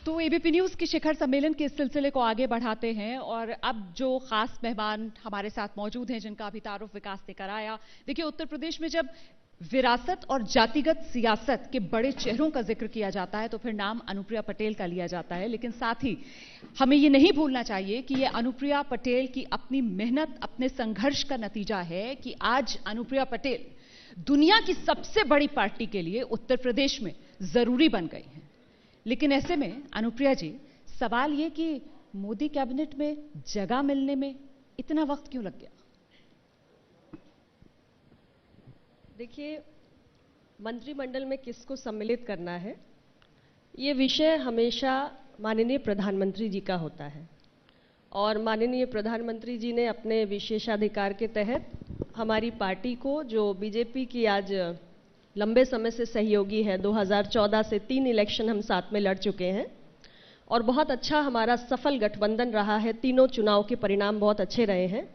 तो ABP news के शिखर सम्मेलन के इस सिलसिले को आगे बढ़ाते हैं और अब जो खास मेहमान हमारे साथ मौजूद हैं जिनका अभी तारुफ विकास ने कराया। देखिए, उत्तर प्रदेश में जब विरासत और जातिगत सियासत के बड़े चेहरों का जिक्र किया जाता है तो फिर नाम अनुप्रिया पटेल का लिया जाता है, लेकिन साथ ही हमें ये नहीं भूलना चाहिए कि ये अनुप्रिया पटेल की अपनी मेहनत, अपने संघर्ष का नतीजा है कि आज अनुप्रिया पटेल दुनिया की सबसे बड़ी पार्टी के लिए उत्तर प्रदेश में जरूरी बन गई हैं। लेकिन ऐसे में अनुप्रिया जी, सवाल ये कि मोदी कैबिनेट में जगह मिलने में इतना वक्त क्यों लग गया? देखिए, मंत्रिमंडल में किसको सम्मिलित करना है, ये विषय हमेशा माननीय प्रधानमंत्री जी का होता है और माननीय प्रधानमंत्री जी ने अपने विशेषाधिकार के तहत हमारी पार्टी को, जो बीजेपी की आज लंबे समय से सहयोगी है, 2014 से 3 इलेक्शन हम साथ में लड़ चुके हैं और बहुत अच्छा हमारा सफल गठबंधन रहा है। तीनों चुनाव के परिणाम बहुत अच्छे रहे हैं।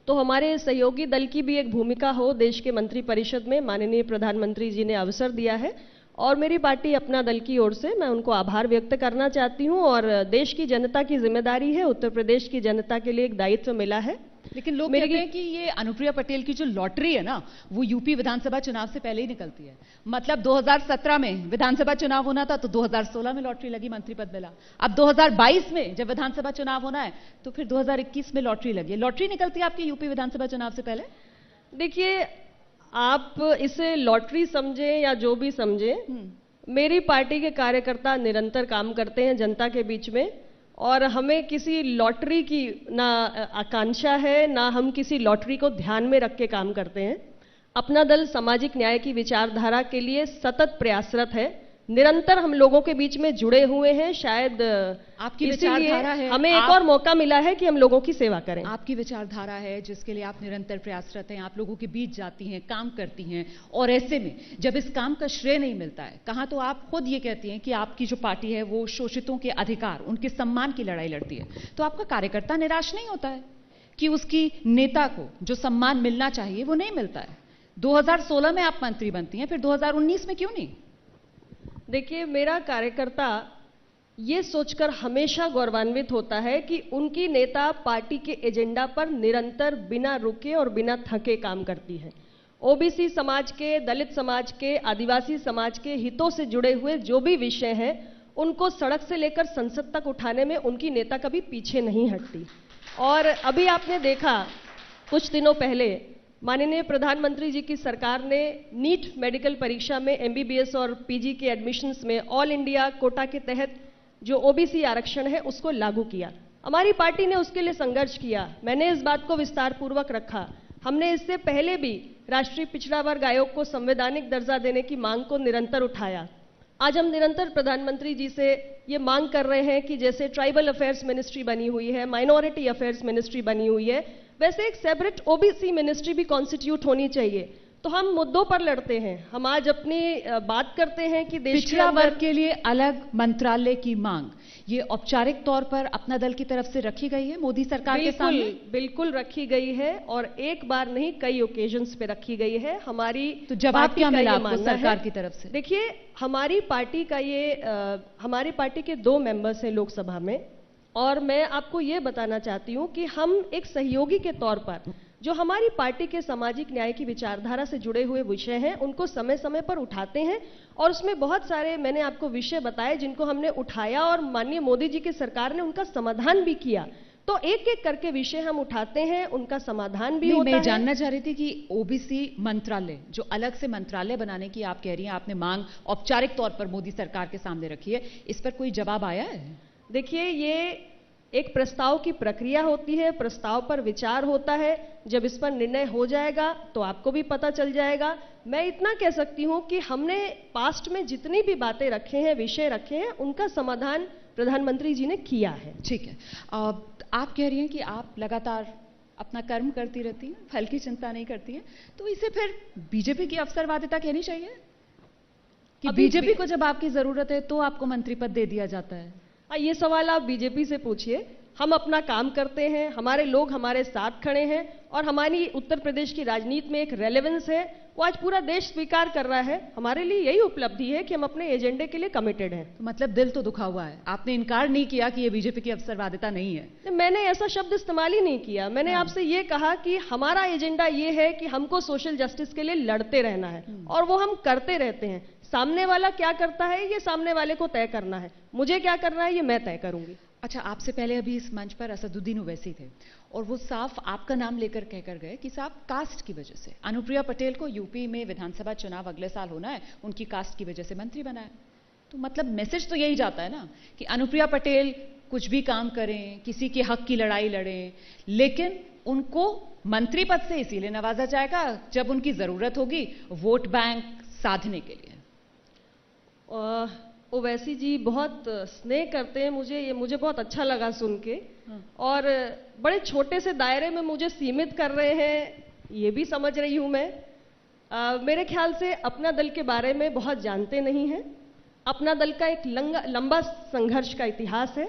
तो हमारे सहयोगी दल की भी एक भूमिका हो देश के मंत्रिपरिषद में, माननीय प्रधानमंत्री जी ने अवसर दिया है और मेरी पार्टी अपना दल की ओर से मैं उनको आभार व्यक्त करना चाहती हूं। और देश की जनता की जिम्मेदारी है, उत्तर प्रदेश की जनता के लिए एक दायित्व मिला है। लेकिन लोग कहते हैं कि ये अनुप्रिया पटेल की जो लॉटरी है ना, वो यूपी विधानसभा चुनाव से पहले ही निकलती है। मतलब 2017 में विधानसभा चुनाव होना था तो 2016 में लॉटरी लगी, मंत्री पद मिला। अब 2022 में जब विधानसभा चुनाव होना है तो फिर 2021 में लॉटरी लगी। लॉटरी निकलती है आपकी यूपी विधानसभा चुनाव से पहले? देखिए, आप इसे लॉटरी समझे या जो भी समझे, मेरी पार्टी के कार्यकर्ता निरंतर काम करते हैं जनता के बीच में और हमें किसी लॉटरी की ना आकांक्षा है, ना हम किसी लॉटरी को ध्यान में रख के काम करते हैं। अपना दल सामाजिक न्याय की विचारधारा के लिए सतत प्रयासरत है, निरंतर हम लोगों के बीच में जुड़े हुए हैं। शायद आपकी विचारधारा है, हमें एक और मौका मिला है कि हम लोगों की सेवा करें। आपकी विचारधारा है जिसके लिए आप निरंतर प्रयासरत हैं, आप लोगों के बीच जाती हैं, काम करती हैं और ऐसे में जब इस काम का श्रेय नहीं मिलता है, कहां तो आप खुद ये कहती हैं कि आपकी जो पार्टी है वो शोषितों के अधिकार, उनके सम्मान की लड़ाई लड़ती है, तो आपका कार्यकर्ता निराश नहीं होता है कि उसकी नेता को जो सम्मान मिलना चाहिए वो नहीं मिलता है? 2016 में आप मंत्री बनती हैं, फिर 2019 में क्यों नहीं? देखिए, मेरा कार्यकर्ता ये सोचकर हमेशा गौरवान्वित होता है कि उनकी नेता पार्टी के एजेंडा पर निरंतर बिना रुके और बिना थके काम करती है। ओबीसी समाज के, दलित समाज के, आदिवासी समाज के हितों से जुड़े हुए जो भी विषय हैं, उनको सड़क से लेकर संसद तक उठाने में उनकी नेता कभी पीछे नहीं हटती। और अभी आपने देखा कुछ दिनों पहले माननीय प्रधानमंत्री जी की सरकार ने नीट मेडिकल परीक्षा में एमबीबीएस और पीजी के एडमिशन्स में ऑल इंडिया कोटा के तहत जो ओबीसी आरक्षण है उसको लागू किया। हमारी पार्टी ने उसके लिए संघर्ष किया, मैंने इस बात को विस्तार पूर्वक रखा। हमने इससे पहले भी राष्ट्रीय पिछड़ा वर्ग आयोग को संवैधानिक दर्जा देने की मांग को निरंतर उठाया। आज हम निरंतर प्रधानमंत्री जी से ये मांग कर रहे हैं कि जैसे ट्राइबल अफेयर्स मिनिस्ट्री बनी हुई है, माइनॉरिटी अफेयर्स मिनिस्ट्री बनी हुई है, वैसे एक सेपरेट ओबीसी मिनिस्ट्री भी कॉन्स्टिट्यूट होनी चाहिए। तो हम मुद्दों पर लड़ते हैं, हम आज अपनी बात करते हैं कि देश पिछड़ा वर्ग के लिए अलग मंत्रालय की मांग, ये औपचारिक तौर पर अपना दल की तरफ से रखी गई है मोदी सरकार के सामने? बिल्कुल रखी गई है और एक बार नहीं कई ओकेजन्स पे रखी गई है। हमारी तो जवाब क्या मिला आपको सरकार की तरफ से? देखिए, हमारी पार्टी का हमारी पार्टी के 2 मेंबर्स हैं लोकसभा में और मैं आपको ये बताना चाहती हूँ कि हम एक सहयोगी के तौर पर जो हमारी पार्टी के सामाजिक न्याय की विचारधारा से जुड़े हुए विषय हैं उनको समय समय पर उठाते हैं और उसमें बहुत सारे मैंने आपको विषय बताए जिनको हमने उठाया और माननीय मोदी जी की सरकार ने उनका समाधान भी किया। तो एक एक करके विषय हम उठाते हैं, उनका समाधान भी होता है। मैं जानना चाह रही थी कि ओबीसी मंत्रालय, जो अलग से मंत्रालय बनाने की आप कह रही हैं, आपने मांग औपचारिक तौर पर मोदी सरकार के सामने रखी है, इस पर कोई जवाब आया है? देखिए, ये एक प्रस्ताव की प्रक्रिया होती है, प्रस्ताव पर विचार होता है, जब इस पर निर्णय हो जाएगा तो आपको भी पता चल जाएगा। मैं इतना कह सकती हूं कि हमने पास्ट में जितनी भी बातें रखे हैं, विषय रखे हैं, उनका समाधान प्रधानमंत्री जी ने किया है। ठीक है, आप कह रही हैं कि आप लगातार अपना कर्म करती रहती हैं, फल की चिंता नहीं करती हैं, तो इसे फिर बीजेपी की अवसरवादिता कहनी चाहिए कि बीजेपी को जब आपकी जरूरत है तो आपको मंत्री पद दे दिया जाता है? ये सवाल आप बीजेपी से पूछिए। हम अपना काम करते हैं, हमारे लोग हमारे साथ खड़े हैं और हमारी उत्तर प्रदेश की राजनीति में एक रेलेवेंस है, वो आज पूरा देश स्वीकार कर रहा है। हमारे लिए यही उपलब्धि है कि हम अपने एजेंडे के लिए कमिटेड हैं। तो मतलब दिल तो दुखा हुआ है, आपने इनकार नहीं किया कि ये बीजेपी की अवसरवादिता नहीं है। मैंने ऐसा शब्द इस्तेमाल ही नहीं किया। मैंने आपसे ये कहा कि हमारा एजेंडा ये है कि हमको सोशल जस्टिस के लिए लड़ते रहना है और वो हम करते रहते हैं। सामने वाला क्या करता है ये सामने वाले को तय करना है, मुझे क्या करना है ये मैं तय करूंगी। अच्छा, आपसे पहले अभी इस मंच पर असदुद्दीन ओवैसी थे और वो साफ आपका नाम लेकर कहकर गए कि साहब कास्ट की वजह से अनुप्रिया पटेल को यूपी में विधानसभा चुनाव अगले साल होना है, उनकी कास्ट की वजह से मंत्री बनाया। तो मतलब मैसेज तो यही जाता है ना कि अनुप्रिया पटेल कुछ भी काम करें, किसी के हक की लड़ाई लड़ें, लेकिन उनको मंत्री पद से इसीलिए नवाजा जाएगा जब उनकी जरूरत होगी वोट बैंक साधने के लिए। ओवैसी जी बहुत स्नेह करते हैं मुझे, ये मुझे बहुत अच्छा लगा सुन के। और बड़े छोटे से दायरे में मुझे सीमित कर रहे हैं, ये भी समझ रही हूं मैं। मेरे ख्याल से अपना दल के बारे में बहुत जानते नहीं हैं। अपना दल का एक लंबा संघर्ष का इतिहास है।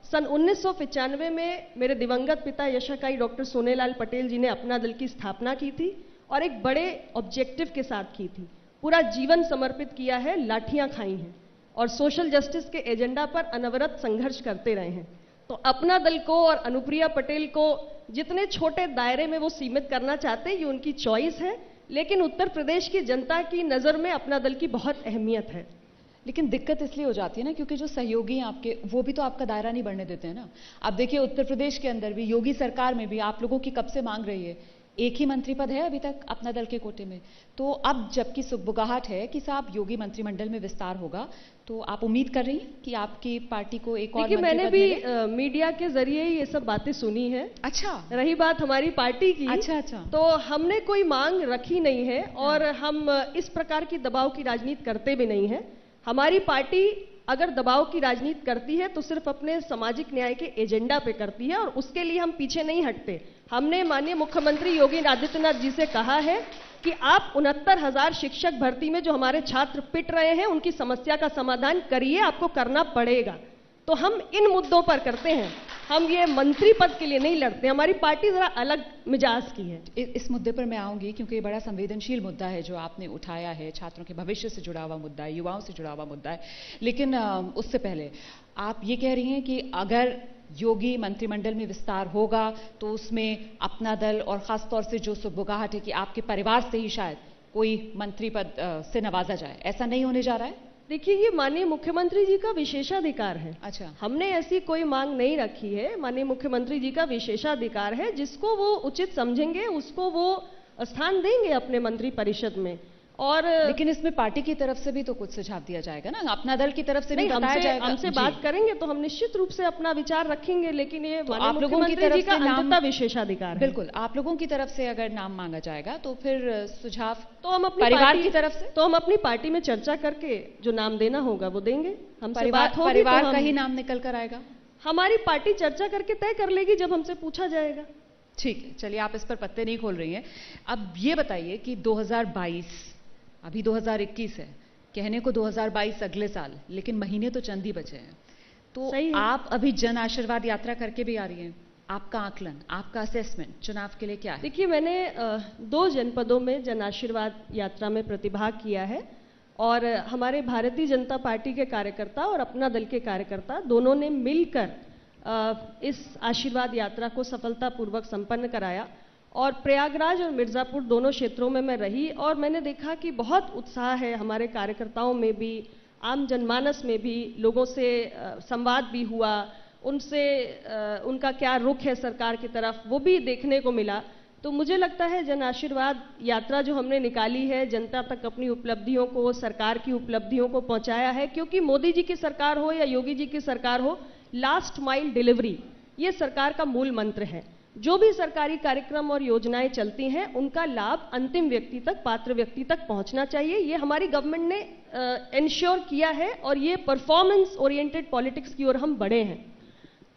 सन 1995 में मेरे दिवंगत पिता यशाकाई डॉक्टर सोनेलाल पटेल जी ने अपना दल की स्थापना की थी और एक बड़े ऑब्जेक्टिव के साथ की थी। पूरा जीवन समर्पित किया है, लाठियां खाई हैं और सोशल जस्टिस के एजेंडा पर अनवरत संघर्ष करते रहे हैं। तो अपना दल को और अनुप्रिया पटेल को जितने छोटे दायरे में वो सीमित करना चाहते हैं ये उनकी चॉइस है, लेकिन उत्तर प्रदेश की जनता की नज़र में अपना दल की बहुत अहमियत है। लेकिन दिक्कत इसलिए हो जाती है ना क्योंकि जो सहयोगी हैं आपके वो भी तो आपका दायरा नहीं बढ़ने देते हैं ना। आप देखिए उत्तर प्रदेश के अंदर भी योगी सरकार में भी आप लोगों की कब से मांग रही है, एक ही मंत्री पद है अभी तक अपना दल के कोटे में। तो अब जबकि सुगबुगाहट है कि साहब योगी मंत्रिमंडल में विस्तार होगा, तो आप उम्मीद कर रही हैं कि आपकी पार्टी को एक और मंत्री पद मैंने भी मीडिया के जरिए ये सब बातें सुनी है। अच्छा, रही बात हमारी पार्टी की, अच्छा, तो हमने कोई मांग रखी नहीं है और हम इस प्रकार की दबाव की राजनीति करते भी नहीं है। हमारी पार्टी अगर दबाव की राजनीति करती है तो सिर्फ अपने सामाजिक न्याय के एजेंडा पे करती है और उसके लिए हम पीछे नहीं हटते। हमने माननीय मुख्यमंत्री योगी आदित्यनाथ जी से कहा है कि आप 69,000 शिक्षक भर्ती में जो हमारे छात्र पिट रहे हैं उनकी समस्या का समाधान करिए, आपको करना पड़ेगा। तो हम इन मुद्दों पर करते हैं, हम ये मंत्री पद के लिए नहीं लड़ते। हमारी पार्टी जरा अलग मिजाज की है। इस मुद्दे पर मैं आऊंगी क्योंकि ये बड़ा संवेदनशील मुद्दा है जो आपने उठाया है, छात्रों के भविष्य से जुड़ा हुआ मुद्दा है, युवाओं से जुड़ा हुआ मुद्दा है। लेकिन उससे पहले आप ये कह रही हैं कि अगर योगी मंत्रिमंडल में विस्तार होगा तो उसमें अपना दल और खासतौर से जो सुगबुगाहट है कि आपके परिवार से ही शायद कोई मंत्री पद से नवाजा जाए, ऐसा नहीं होने जा रहा है। देखिए ये माननीय मुख्यमंत्री जी का विशेषाधिकार है। अच्छा, हमने ऐसी कोई मांग नहीं रखी है, माननीय मुख्यमंत्री जी का विशेषाधिकार है, जिसको वो उचित समझेंगे उसको वो स्थान देंगे अपने मंत्री परिषद में। और लेकिन इसमें पार्टी की तरफ से भी तो कुछ सुझाव दिया जाएगा ना, अपना दल की तरफ से भी बताया जाएगा। हमसे बात करेंगे तो हम निश्चित रूप से अपना विचार रखेंगे, लेकिन ये तो आप लोगों की तरफ से नाम विशेषाधिकार है। बिल्कुल, आप लोगों की तरफ से अगर नाम मांगा जाएगा तो फिर सुझाव तो हम अपनी परिवार की तरफ से तो हम अपनी पार्टी में चर्चा करके जो नाम देना होगा वो देंगे। हमसे बात होगी, परिवार का ही नाम निकल कर आएगा। हमारी पार्टी चर्चा करके तय कर लेगी जब हमसे पूछा जाएगा। ठीक है, चलिए आप इस पर पत्ते नहीं खोल रही हैं। अब ये बताइए कि 2022 अभी 2021 है, कहने को 2022 अगले साल, लेकिन महीने तो चंद ही बचे हैं। तो आप अभी जन आशीर्वाद यात्रा करके भी आ रही हैं, आपका आकलन, आपका असेसमेंट चुनाव के लिए क्या है? देखिए मैंने 2 जनपदों में जन आशीर्वाद यात्रा में प्रतिभाग किया है और हमारे भारतीय जनता पार्टी के कार्यकर्ता और अपना दल के कार्यकर्ता दोनों ने मिलकर इस आशीर्वाद यात्रा को सफलतापूर्वक संपन्न कराया। और प्रयागराज और मिर्ज़ापुर दोनों क्षेत्रों में मैं रही और मैंने देखा कि बहुत उत्साह है हमारे कार्यकर्ताओं में भी, आम जनमानस में भी। लोगों से संवाद भी हुआ, उनसे उनका क्या रुख है सरकार की तरफ वो भी देखने को मिला। तो मुझे लगता है जन आशीर्वाद यात्रा जो हमने निकाली है, जनता तक अपनी उपलब्धियों को, सरकार की उपलब्धियों को पहुंचाया है। क्योंकि मोदी जी की सरकार हो या योगी जी की सरकार हो, लास्ट माइल डिलीवरी ये सरकार का मूल मंत्र है। जो भी सरकारी कार्यक्रम और योजनाएं चलती हैं उनका लाभ अंतिम व्यक्ति तक, पात्र व्यक्ति तक पहुंचना चाहिए। ये हमारी गवर्नमेंट ने इंश्योर किया है और ये परफॉर्मेंस ओरिएंटेड पॉलिटिक्स की ओर हम बढ़े हैं।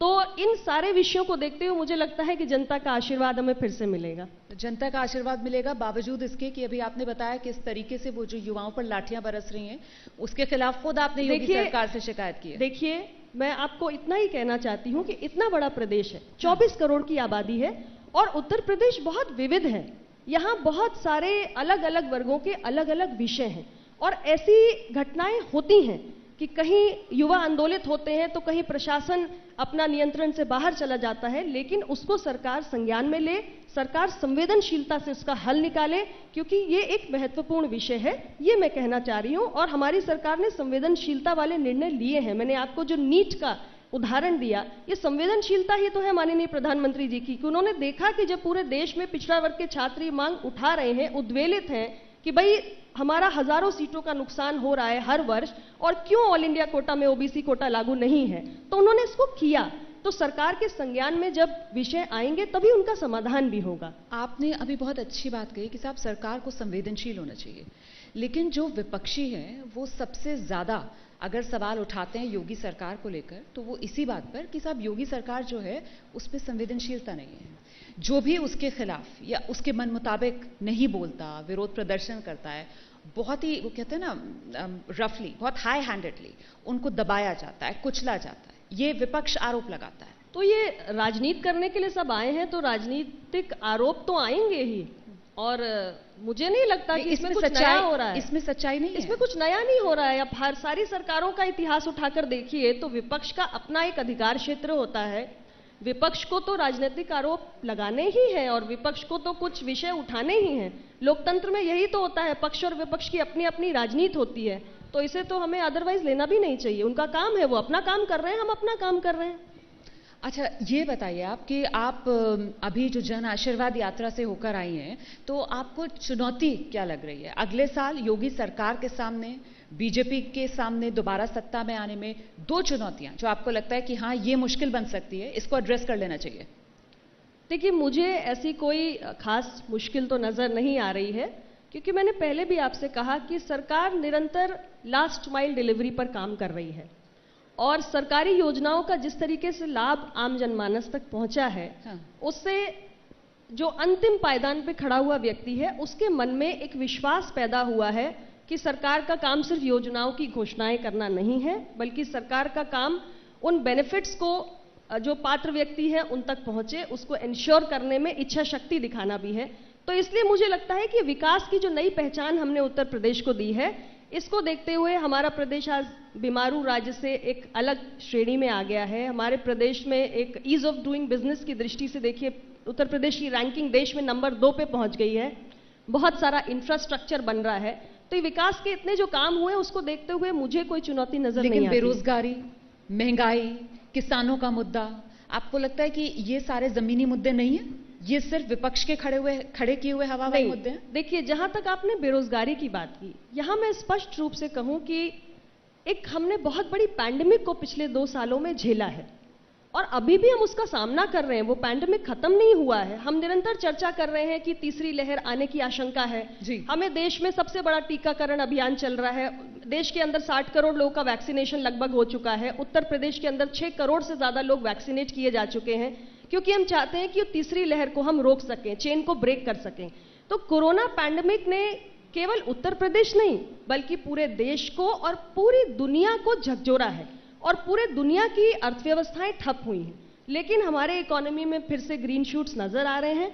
तो इन सारे विषयों को देखते हुए मुझे लगता है कि जनता का आशीर्वाद हमें फिर से मिलेगा। जनता का आशीर्वाद मिलेगा बावजूद इसके कि अभी आपने बताया कि इस तरीके से वो जो युवाओं पर लाठियां बरस रही हैं उसके खिलाफ खुद आपने योगी सरकार से शिकायत की है। देखिए मैं आपको इतना ही कहना चाहती हूँ कि इतना बड़ा प्रदेश है, 24 करोड़ की आबादी है और उत्तर प्रदेश बहुत विविध है। यहाँ बहुत सारे अलग अलग वर्गों के अलग अलग विषय हैं और ऐसी घटनाएं होती हैं कि कहीं युवा आंदोलित होते हैं तो कहीं प्रशासन अपना नियंत्रण से बाहर चला जाता है, लेकिन उसको सरकार संज्ञान में ले, सरकार संवेदनशीलता से उसका हल निकाले, क्योंकि ये एक महत्वपूर्ण विषय है, ये मैं कहना चाह रही हूँ। और हमारी सरकार ने संवेदनशीलता वाले निर्णय लिए हैं। मैंने आपको जो नीट का उदाहरण दिया, ये संवेदनशीलता ही तो है माननीय प्रधानमंत्री जी की, कि उन्होंने देखा कि जब पूरे देश में पिछड़ा वर्ग के छात्र ये मांग उठा रहे हैं, उद्वेलित हैं कि भाई हमारा हजारों सीटों का नुकसान हो रहा है हर वर्ष और क्यों ऑल इंडिया कोटा में ओबीसी कोटा लागू नहीं है, तो उन्होंने इसको किया। तो सरकार के संज्ञान में जब विषय आएंगे तभी उनका समाधान भी होगा। आपने अभी बहुत अच्छी बात कही कि साहब सरकार को संवेदनशील होना चाहिए, लेकिन जो विपक्षी हैं वो सबसे ज्यादा अगर सवाल उठाते हैं योगी सरकार को लेकर तो वो इसी बात पर कि साहब योगी सरकार जो है उसमें संवेदनशीलता नहीं है, जो भी उसके खिलाफ या उसके मन मुताबिक नहीं बोलता, विरोध प्रदर्शन करता है, बहुत ही वो कहते हैं ना रफली, बहुत हाई हैंडेडली उनको दबाया जाता है, कुचला जाता है, ये विपक्ष आरोप लगाता है। तो ये राजनीति करने के लिए सब आए हैं तो राजनीतिक आरोप तो आएंगे ही, और मुझे नहीं लगता कि इसमें कुछ नया हो रहा है। इसमें सच्चाई नहीं है, इसमें कुछ नया नहीं हो रहा है। अब हर सारी सरकारों का इतिहास उठाकर देखिए तो विपक्ष का अपना एक अधिकार क्षेत्र होता है, विपक्ष को तो राजनीतिक आरोप लगाने ही हैं और विपक्ष को तो कुछ विषय उठाने ही हैं। लोकतंत्र में यही तो होता है, पक्ष और विपक्ष की अपनी अपनी राजनीति होती है, तो इसे तो हमें अदरवाइज लेना भी नहीं चाहिए। उनका काम है, वो अपना काम कर रहे हैं, हम अपना काम कर रहे हैं। अच्छा, ये बताइए आप कि आप अभी जो जन आशीर्वाद यात्रा से होकर आई हैं, तो आपको चुनौती क्या लग रही है? अगले साल योगी सरकार के सामने, बीजेपी के सामने दोबारा सत्ता में आने में दो चुनौतियां जो आपको लगता है कि हाँ ये मुश्किल बन सकती है, इसको एड्रेस कर लेना चाहिए। देखिए, मुझे ऐसी कोई खास मुश्किल तो नजर नहीं आ रही है, क्योंकि मैंने पहले भी आपसे कहा कि सरकार निरंतर लास्ट माइल डिलीवरी पर काम कर रही है और सरकारी योजनाओं का जिस तरीके से लाभ आम जनमानस तक पहुंचा है, हाँ। उससे जो अंतिम पायदान पे खड़ा हुआ व्यक्ति है उसके मन में एक विश्वास पैदा हुआ है कि सरकार का काम सिर्फ योजनाओं की घोषणाएं करना नहीं है, बल्कि सरकार का काम उन बेनिफिट्स को जो पात्र व्यक्ति है उन तक पहुंचे, उसको इंश्योर करने में इच्छा शक्ति दिखाना भी है। तो इसलिए मुझे लगता है कि विकास की जो नई पहचान हमने उत्तर प्रदेश को दी है, इसको देखते हुए हमारा प्रदेश आज बीमारू राज्य से एक अलग श्रेणी में आ गया है। हमारे प्रदेश में एक ईज ऑफ डूइंग बिजनेस की दृष्टि से देखिए, उत्तर प्रदेश की रैंकिंग देश में नंबर 2 पे पहुंच गई है। बहुत सारा इंफ्रास्ट्रक्चर बन रहा है, तो ये विकास के इतने जो काम हुए उसको देखते हुए मुझे कोई चुनौती नजर नहीं आती। लेकिन बेरोजगारी, महंगाई, किसानों का मुद्दा, आपको लगता है कि ये सारे जमीनी मुद्दे नहीं है? ये सिर्फ विपक्ष के खड़े किए हुए हवा वाले मुद्दे हैं? देखिए, जहां तक आपने बेरोजगारी की बात की, यहां मैं स्पष्ट रूप से कहूं कि एक हमने बहुत बड़ी पैंडेमिक को पिछले 2 सालों में झेला है और अभी भी हम उसका सामना कर रहे हैं। वो पैंडेमिक खत्म नहीं हुआ है। हम निरंतर चर्चा कर रहे हैं कि तीसरी लहर आने की आशंका है। हमें देश में सबसे बड़ा टीकाकरण अभियान चल रहा है। देश के अंदर 60 करोड़ लोगों का वैक्सीनेशन लगभग हो चुका है। उत्तर प्रदेश के अंदर 6 करोड़ से ज्यादा लोग वैक्सीनेट किए जा चुके हैं, क्योंकि हम चाहते हैं कि तीसरी लहर को हम रोक सकें, चेन को ब्रेक कर सकें। तो कोरोना पैंडेमिक ने केवल उत्तर प्रदेश नहीं बल्कि पूरे देश को और पूरी दुनिया को झकझोरा है और पूरे दुनिया की अर्थव्यवस्थाएं ठप हुई हैं। लेकिन हमारे इकोनॉमी में फिर से ग्रीन शूट्स नजर आ रहे हैं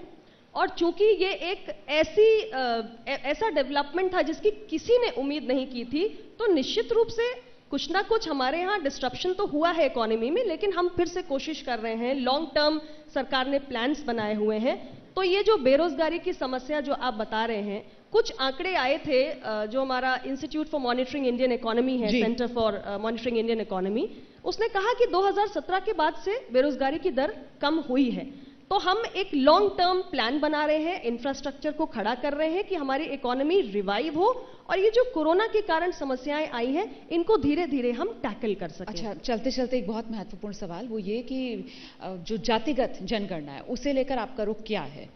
और चूंकि ये एक ऐसा डेवलपमेंट था जिसकी किसी ने उम्मीद नहीं की थी, तो निश्चित रूप से कुछ ना कुछ हमारे यहाँ डिस्ट्रप्शन तो हुआ है इकोनॉमी में, लेकिन हम फिर से कोशिश कर रहे हैं। लॉन्ग टर्म सरकार ने प्लान्स बनाए हुए हैं। तो ये जो बेरोजगारी की समस्या जो आप बता रहे हैं, कुछ आंकड़े आए थे जो हमारा institute for monitoring Indian economy है, centre for monitoring Indian economy, उसने कहा कि 2017 के बाद से बेरोजगारी की दर कम हुई है। तो हम एक लॉन्ग टर्म प्लान बना रहे हैं, इंफ्रास्ट्रक्चर को खड़ा कर रहे हैं कि हमारी इकोनॉमी रिवाइव हो और ये जो कोरोना के कारण समस्याएं आई हैं इनको धीरे धीरे हम टैकल कर सकें। अच्छा, चलते चलते एक बहुत महत्वपूर्ण सवाल वो ये कि जो जातिगत जनगणना है उसे लेकर आपका रुख क्या है?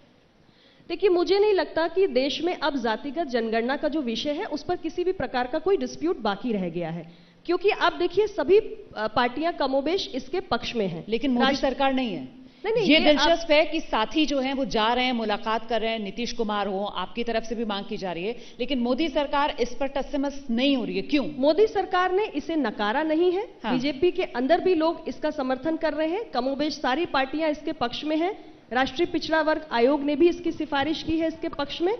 देखिए, मुझे नहीं लगता कि देश में अब जातिगत जनगणना का जो विषय है उस पर किसी भी प्रकार का कोई डिस्प्यूट बाकी रह गया है, क्योंकि अब देखिए सभी पार्टियां कमोबेश इसके पक्ष में हैं। लेकिन मोदी सरकार नहीं है। नहीं, ये दिलचस्प है कि साथी जो हैं वो जा रहे हैं, मुलाकात कर रहे हैं, नीतीश कुमार हो, आपकी तरफ से भी मांग की जा रही है, लेकिन मोदी सरकार इस पर टसमस नहीं हो रही है, क्यों? मोदी सरकार ने इसे नकारा नहीं है। हाँ। बीजेपी के अंदर भी लोग इसका समर्थन कर रहे हैं, कमोबेश सारी पार्टियां इसके पक्ष में हैं। राष्ट्रीय पिछड़ा वर्ग आयोग ने भी इसकी सिफारिश की है इसके पक्ष में।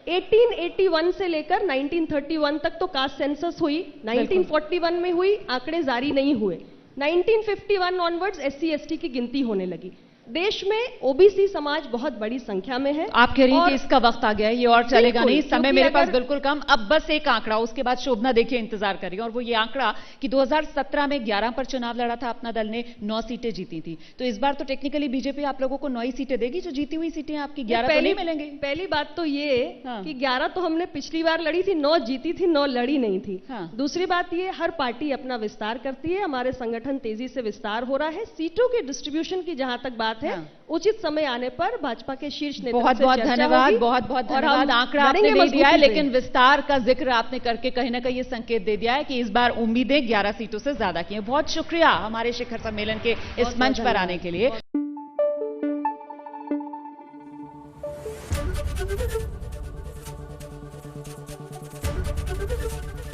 1881 से लेकर 1931 तक तो कास्ट सेंसस हुई, 1941 में हुई, आंकड़े जारी नहीं हुए। 1951 ऑनवर्ड्स SC ST की गिनती होने लगी। देश में ओबीसी समाज बहुत बड़ी संख्या में है। आप कह रही हैं कि इसका वक्त आ गया है, ये और चलेगा नहीं, समय मेरे पास बिल्कुल कम। अब बस एक आंकड़ा, उसके बाद शोभना देखिए इंतजार करिए, और वो ये आंकड़ा कि 2017 में 11 पर चुनाव लड़ा था अपना दल ने, 9 सीटें जीती थी। तो इस बार तो टेक्निकली बीजेपी आप लोगों को 9 ही सीटें देगी, जो जीती हुई सीटें आपकी 11 तो नहीं मिलेंगे। पहली बात तो ये हाँ। कि 11 तो हमने पिछली बार लड़ी थी, 9 जीती थी, 9 लड़ी नहीं थी। हाँ। दूसरी बात ये, हर पार्टी अपना विस्तार करती है, हमारे संगठन तेजी से विस्तार हो रहा है। सीटों के डिस्ट्रीब्यूशन की जहां तक बात है, हाँ। उचित समय आने पर भाजपा के शीर्ष नेतृत्व बहुत से बहुत चर्चा धन्यवाद, होगी। बहुत बहुत और हम धन्यवाद। आंकड़ा आपने लड़ेंगे नहीं दिया है, मजबूती से। लेकिन विस्तार का जिक्र आपने करके कहीं ना कहीं ये संकेत दे दिया है कि इस बार उम्मीदें 11 सीटों से ज्यादा की हैं। बहुत शुक्रिया हमारे शिखर सम्मेलन के इस मंच पर आने के लिए।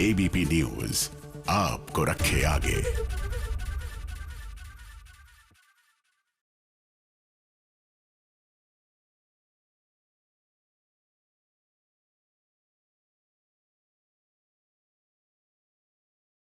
ABP न्यूज आपको रखे आगे।